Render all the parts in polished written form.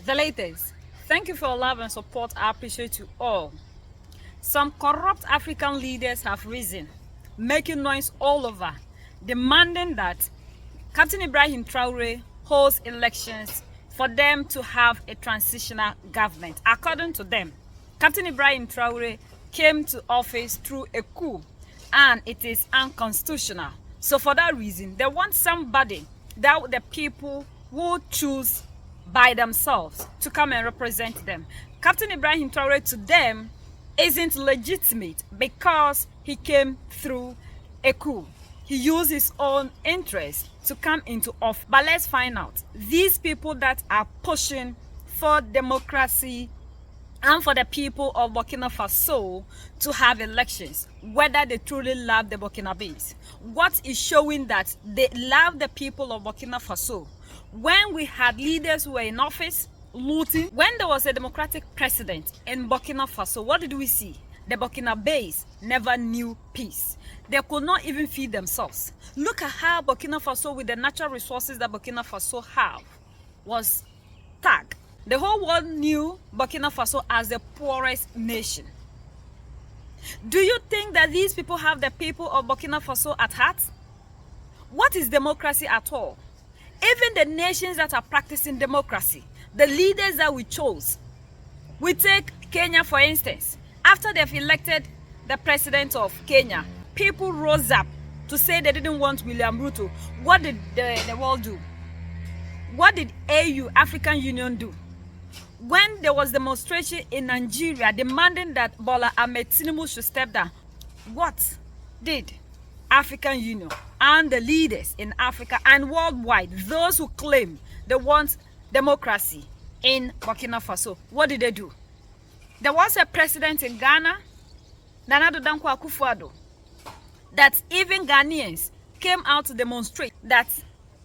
The latest. Thank you for your love and support. I appreciate you all. Some corrupt African leaders have risen, making noise all over, demanding that Captain Ibrahim Traore holds elections for them to have a transitional government. According to them, Captain Ibrahim Traore came to office through a coup and it is unconstitutional. So for that reason, they want somebody that the people will choose by themselves to come and represent them. Captain Ibrahim Traore to them isn't legitimate because he came through a coup. He used his own interest to come into office. But let's find out. These people that are pushing for democracy and for the people of Burkina Faso to have elections, whether they truly love the Burkinabes. What is showing that they love the people of Burkina Faso? When we had leaders who were in office looting, when there was a democratic president in Burkina Faso, what did we see? The Burkinabes never knew peace. They could not even feed themselves. Look at how Burkina Faso, with the natural resources that Burkina Faso have, was tagged. The whole world knew Burkina Faso as the poorest nation. Do you think that these people have the people of Burkina Faso at heart? What is democracy at all? Even the nations that are practicing democracy, the leaders that we chose, we take Kenya for instance. After they've elected the president of Kenya, people rose up to say they didn't want William Ruto. What did the world do? What did AU, African Union, do? When there was demonstration in Nigeria demanding that Bola Ahmed Tinubu should step down, what did African Union and the leaders in Africa and worldwide, those who claim they want democracy in Burkina Faso, what did they do? There was a president in Ghana, Nana Addo Dankwa Akufo-Addo, that even Ghanaians came out to demonstrate that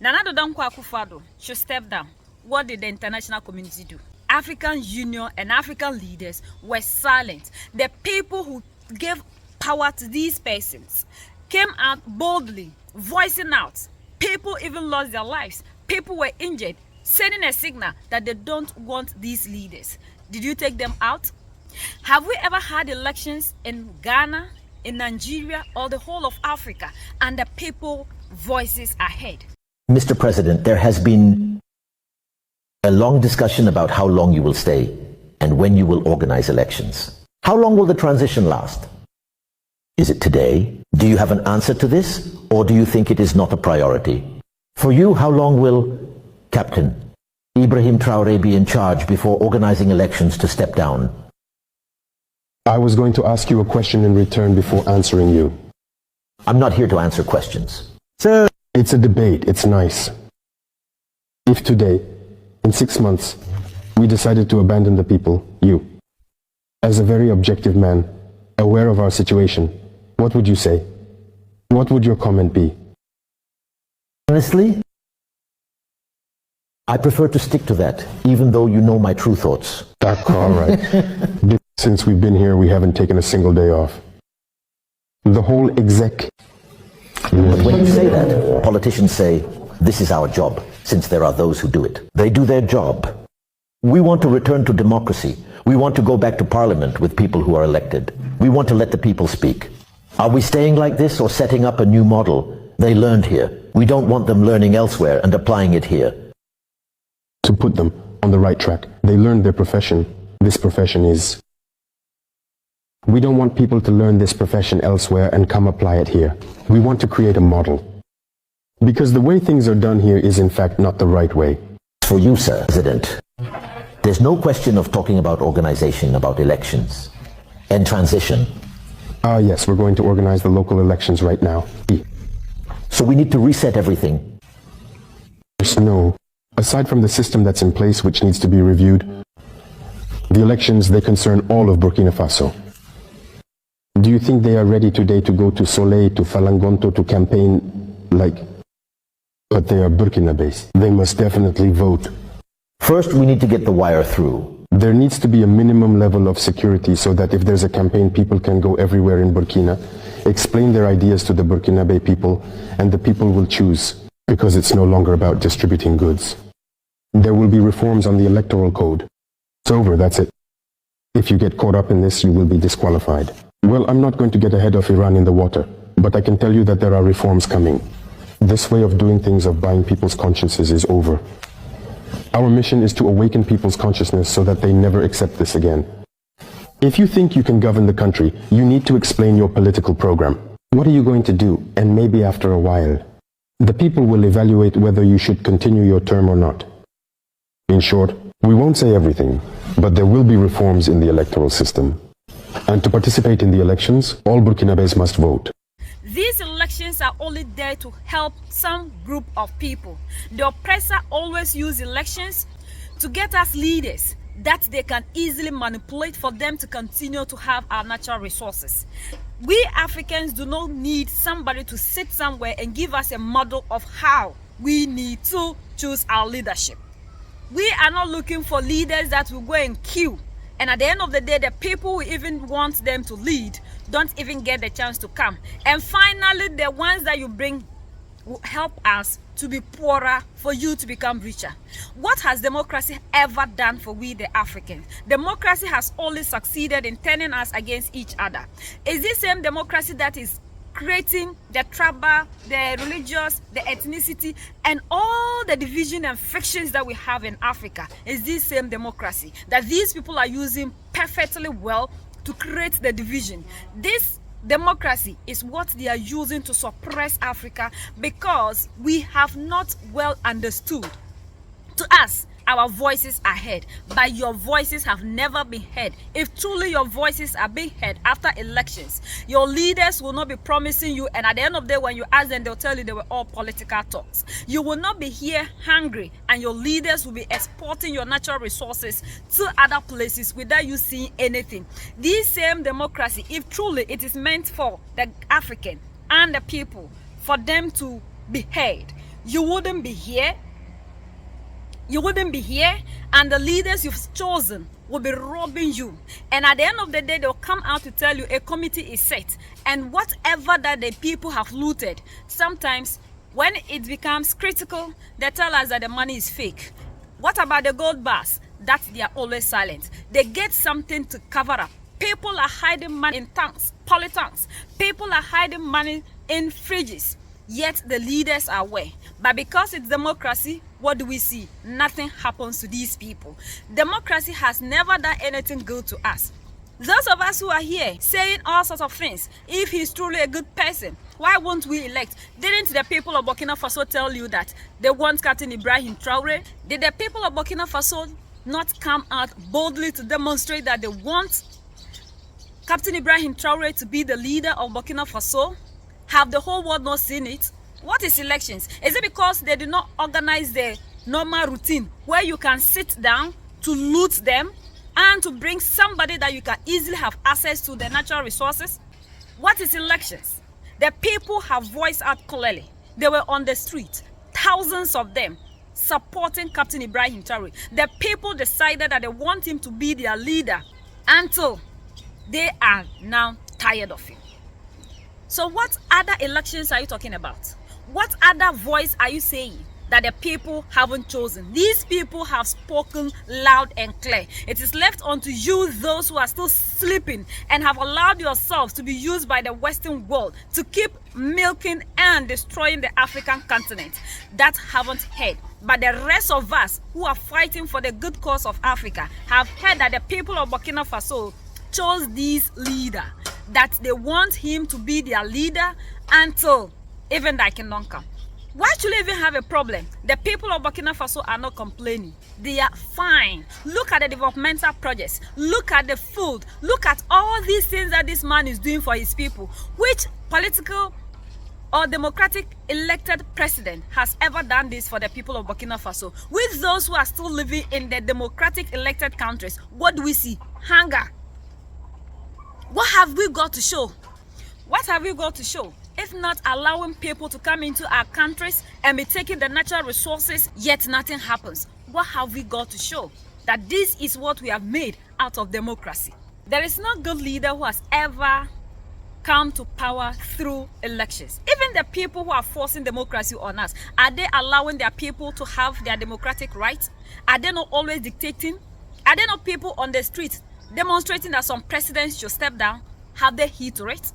Nana Addo Dankwa Akufo-Addo should step down. What did the international community do? African Union and African leaders were silent. The people who gave power to these persons came out boldly, voicing out. People even lost their lives. People were injured, sending a signal that they don't want these leaders. Did you take them out? Have we ever had elections in Ghana, in Nigeria, or the whole of Africa, and the people voices are heard? Mr. President, there has been a long discussion about how long you will stay and when you will organize elections. How long will the transition last? Is it today? Do you have an answer to this, or do you think it is not a priority? For you, how long will Captain Ibrahim Traore be in charge before organizing elections to step down? I was going to ask you a question in return before answering you. I'm not here to answer questions. Sir, it's a debate. It's nice. If today, in 6 months, we decided to abandon the people, you, as a very objective man, aware of our situation, what would you say? What would your comment be? Honestly, I prefer to stick to that, even though you know my true thoughts. All right. Since we've been here, we haven't taken a single day off. The whole exec. But when you say that, politicians say, this is our job, since there are those who do it. They do their job. We want to return to democracy. We want to go back to parliament with people who are elected. We want to let the people speak. Are we staying like this or setting up a new model? They learned here. We don't want them learning elsewhere and applying it here. To put them on the right track. They learned their profession. This profession is... We don't want people to learn this profession elsewhere and come apply it here. We want to create a model. Because the way things are done here is in fact not the right way. For you, sir, President, there's no question of talking about organization, about elections and transition. Yes, we're going to organize the local elections right now. So we need to reset everything. No. Aside from the system that's in place, which needs to be reviewed, the elections, they concern all of Burkina Faso. Do you think they are ready today to go to Soleil, to Falangonto, to campaign like... But they are Burkinabes. They must definitely vote. First, we need to get the wire through. There needs to be a minimum level of security so that if there's a campaign, people can go everywhere in Burkina, explain their ideas to the Burkinabe people, and the people will choose, because it's no longer about distributing goods. There will be reforms on the electoral code. It's over, that's it. If you get caught up in this, you will be disqualified. Well, I'm not going to get ahead of Iran in the water, but I can tell you that there are reforms coming. This way of doing things, of buying people's consciences, is over. Our mission is to awaken people's consciousness so that they never accept this again. If you think you can govern the country, you need to explain your political program. What are you going to do? And maybe after a while, the people will evaluate whether you should continue your term or not. In short, we won't say everything, but there will be reforms in the electoral system. And to participate in the elections, all Burkinabés must vote. These elections are only there to help some group of people. The oppressor always use elections to get us leaders that they can easily manipulate for them to continue to have our natural resources. We Africans do not need somebody to sit somewhere and give us a model of how we need to choose our leadership. We are not looking for leaders that will go and queue, and at the end of the day, the people who even want them to lead don't even get the chance to come. And finally, the ones that you bring will help us to be poorer for you to become richer. What has democracy ever done for we the Africans? Democracy has only succeeded in turning us against each other. Is this same democracy that is creating the tribal, the religious, the ethnicity, and all the division and frictions that we have in Africa? Is this same democracy that these people are using perfectly well to create the division? This democracy is what they are using to suppress Africa, because we have not well understood. To us, our voices are heard, but your voices have never been heard. If truly your voices are being heard after elections, your leaders will not be promising you, and at the end of the day, when you ask them, they'll tell you they were all political talks. You will not be here hungry, and your leaders will be exporting your natural resources to other places without you seeing anything. This same democracy, if truly it is meant for the African and the people, for them to be heard, you wouldn't be here. You wouldn't be here, and the leaders you've chosen will be robbing you. And at the end of the day, they'll come out to tell you a committee is set. And whatever that the people have looted, sometimes when it becomes critical, they tell us that the money is fake. What about the gold bars? That they are always silent. They get something to cover up. People are hiding money in tanks, polytanks. People are hiding money in fridges. Yet the leaders are aware. But because it's democracy, what do we see? Nothing happens to these people. Democracy has never done anything good to us. Those of us who are here saying all sorts of things, if he's truly a good person, why won't we elect? Didn't the people of Burkina Faso tell you that they want Captain Ibrahim Traore? Did the people of Burkina Faso not come out boldly to demonstrate that they want Captain Ibrahim Traore to be the leader of Burkina Faso? Have the whole world not seen it? What is elections? Is it because they did not organize the normal routine where you can sit down to loot them and to bring somebody that you can easily have access to the natural resources? What is elections? The people have voiced out clearly. They were on the street, thousands of them, supporting Captain Ibrahim Traore. The people decided that they want him to be their leader until they are now tired of him. So what other elections are you talking about? What other voice are you saying that the people haven't chosen? These people have spoken loud and clear. It is left unto you, those who are still sleeping and have allowed yourselves to be used by the Western world to keep milking and destroying the African continent, that haven't heard. But the rest of us who are fighting for the good cause of Africa have heard that the people of Burkina Faso chose this leader, that they want him to be their leader until even that kingdom come. Why should we even have a problem? The people of Burkina Faso are not complaining. They are fine. Look at the developmental projects. Look at the food. Look at all these things that this man is doing for his people. Which political or democratic elected president has ever done this for the people of Burkina Faso? With those who are still living in the democratic elected countries, what do we see? Hunger. What have we got to show? What have we got to show? If not allowing people to come into our countries and be taking the natural resources, yet nothing happens. What have we got to show? That this is what we have made out of democracy. There is no good leader who has ever come to power through elections. Even the people who are forcing democracy on us, are they allowing their people to have their democratic rights? Are they not always dictating? Are there not people on the streets demonstrating that some presidents should step down? Have they heed to it?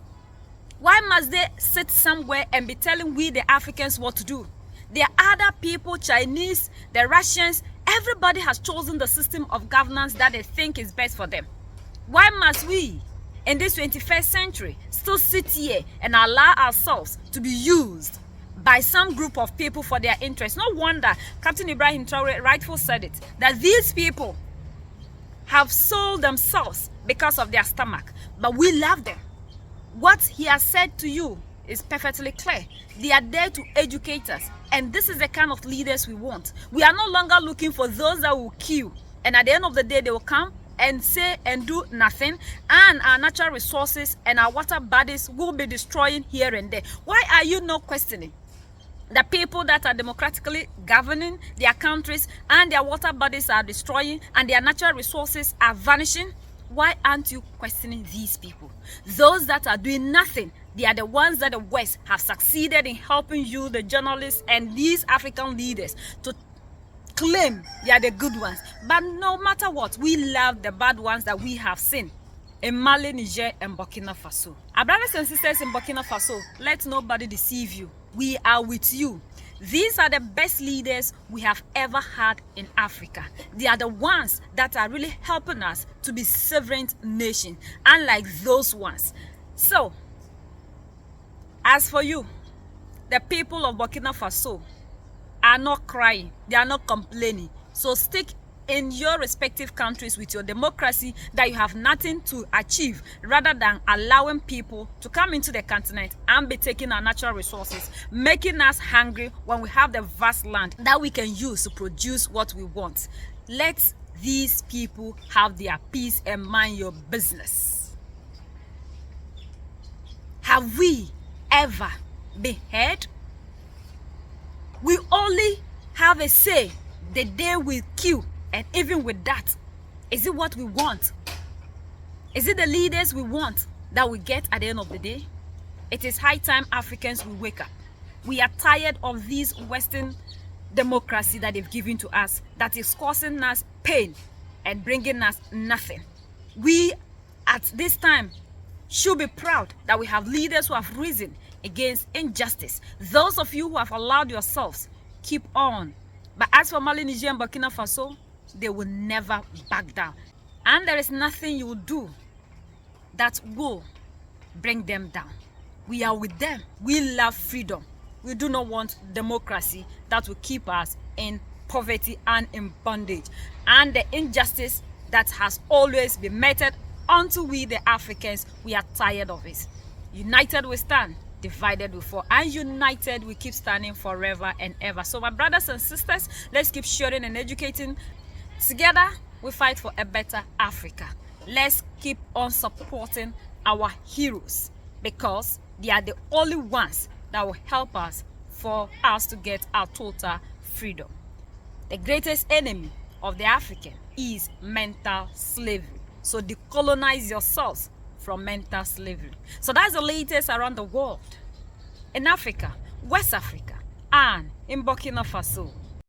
Why must they sit somewhere and be telling we the Africans what to do? There are other people, Chinese, the Russians, everybody has chosen the system of governance that they think is best for them. Why must we, in this 21st century, still sit here and allow ourselves to be used by some group of people for their interests? No wonder Captain Ibrahim Traore rightfully said it, that these people have sold themselves because of their stomach, but we love them. What he has said to you is perfectly clear. They are there to educate us, and this is the kind of leaders we want. We are no longer looking for those that will kill, and at the end of the day they will come and say and do nothing, and our natural resources and our water bodies will be destroying here and there. Why are you not questioning the people that are democratically governing their countries and their water bodies are destroying and their natural resources are vanishing? Why aren't you questioning these people? Those that are doing nothing, they are the ones that the West have succeeded in helping you, the journalists and these African leaders, to claim they are the good ones. But no matter what, we love the bad ones that we have seen in Mali, Niger and Burkina Faso. Our brothers and sisters in Burkina Faso, let nobody deceive you. We are with you. These are the best leaders we have ever had in Africa. They are the ones that are really helping us to be sovereign nation, unlike those ones. So, as for you, the people of Burkina Faso are not crying, they are not complaining. So stick in your respective countries with your democracy that you have nothing to achieve, rather than allowing people to come into the continent and be taking our natural resources, making us hungry when we have the vast land that we can use to produce what we want. Let these people have their peace and mind your business. Have we ever been heard? We only have a say the day we kill. And even with that, is it what we want? Is it the leaders we want that we get at the end of the day? It is high time Africans will wake up. We are tired of this Western democracy that they've given to us, that is causing us pain and bringing us nothing. We, at this time, should be proud that we have leaders who have risen against injustice. Those of you who have allowed yourselves, keep on. But as for Mali, Niger and Burkina Faso, they will never back down. And there is nothing you will do that will bring them down. We are with them. We love freedom. We do not want democracy that will keep us in poverty and in bondage. And the injustice that has always been meted unto we the Africans, we are tired of it. United we stand, divided we fall, and united we keep standing forever and ever. So my brothers and sisters, let's keep sharing and educating. Together we fight for a better Africa. Let's keep on supporting our heroes, because they are the only ones that will help us for us to get our total freedom. The greatest enemy of the African is mental slavery. So decolonize yourselves from mental slavery. So that's the latest around the world. In Africa, West Africa, and in Burkina Faso.